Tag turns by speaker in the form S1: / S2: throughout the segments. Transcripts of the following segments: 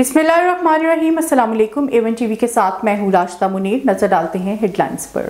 S1: बिस्मिल्लाहिर्रहमानिर्रहीम। अस्सलाम वालेकुम। A1 टीवी के साथ मैं हूँ राशिदा मुनीर। नजर डालते हैं हेडलाइंस पर।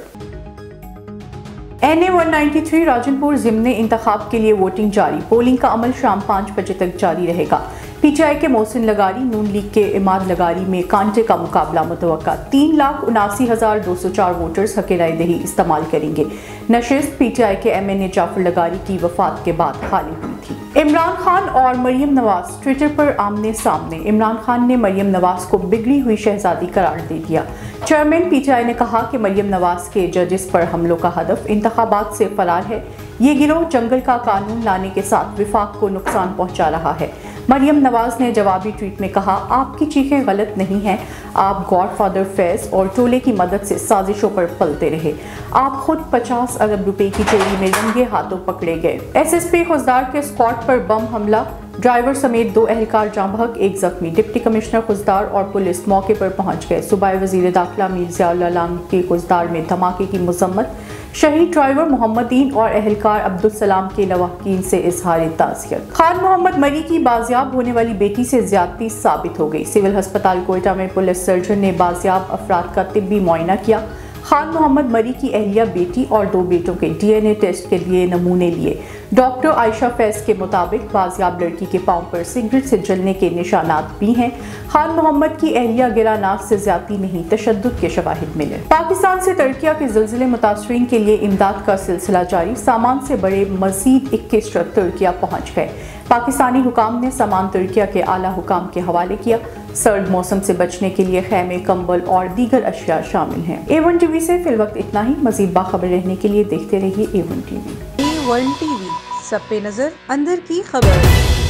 S1: NA 193 राजनपुर ज़िमनी इंतखाब के लिए वोटिंग जारी। पोलिंग का अमल शाम 5 बजे तक जारी रहेगा। PTI के मोहसिन लगारी, नून लीग के इमाद लगारी में कांटे का मुकाबला मुतवक्का। 3,79,204 वोटर्स हक राय दही इस्तेमाल करेंगे। नशिस्त PTI के MNA जाफर लगारी की वफात के बाद खाली हुई थी। इमरान खान और मरियम नवाज ट्विटर पर आमने सामने। इमरान खान ने मरियम नवाज को बिगड़ी हुई शहजादी करार दे दिया। चेयरमैन PTI ने कहा कि मरियम नवाज के जजेस पर हमलों का हदफ इंतखाबात से फरार है। ये गिरोह जंगल का कानून लाने के साथ विफाक को नुकसान पहुंचा रहा है। मरियम नवाज ने जवाबी ट्वीट में कहा, आपकी चीखें गलत नहीं हैं। आप गॉडफादर फैज और टोले की मदद से साजिशों पर पलते रहे। आप खुद 50 अरब रुपए की चोरी में रंगे हाथों पकड़े गए। SSP खुजदार के स्क्वाड पर बम हमला, ड्राइवर समेत 2 एहलकार जाँ बहक, 1 जख्मी। डिप्टी कमिश्नर खुजदार और पुलिस मौके पर पहुंच गए। सूबाई वजीर दाखिला मीर ज़ियाउल आलम के खुजदार में धमाके की मजम्मत। शहीद ड्राइवर मोहम्मदीन और एहलकार अब्दुल सलाम के लवाहकीन से इजहार ताज़ियत। खान मोहम्मद मरी की बाजियाब होने वाली बेटी से ज्यादती साबित हो गई। सिविल अस्पताल कोयटा में पुलिस सर्जन ने बाजियाब अफराद का तिब्बी मुआयना किया। खान मोहम्मद मरी की अहलिया बेटी और 2 बेटों के DNA टेस्ट के लिए नमूने लिए। डॉक्टर आयशा फैज के मुताबिक बाजियाब लड़की के पांव पर सिगरेट से जलने के निशानात भी हैं। खान मोहम्मद की अहलिया गिरानाथ से ज्यादती नहीं, तशद्दुद के शवाहिद मिले। पाकिस्तान से तुर्किया के ज़िलज़िले मुतासरीन के लिए इमदाद का सिलसिला जारी। सामान से बड़े मजीद 21 ट्रक तुर्किया पहुंच गए। पाकिस्तानी हुकाम ने सामान तुर्किया के आला हुकाम के हवाले किया। सर्द मौसम से बचने के लिए खैमे, कंबल और दीगर अशिया शामिल हैं। A1 टीवी से फिलवक्त इतना ही। मजीद बाखबर रहने के लिए देखते रहिए A1 टीवी।
S2: A1 टीवी, सब पे नजर, अंदर की खबर।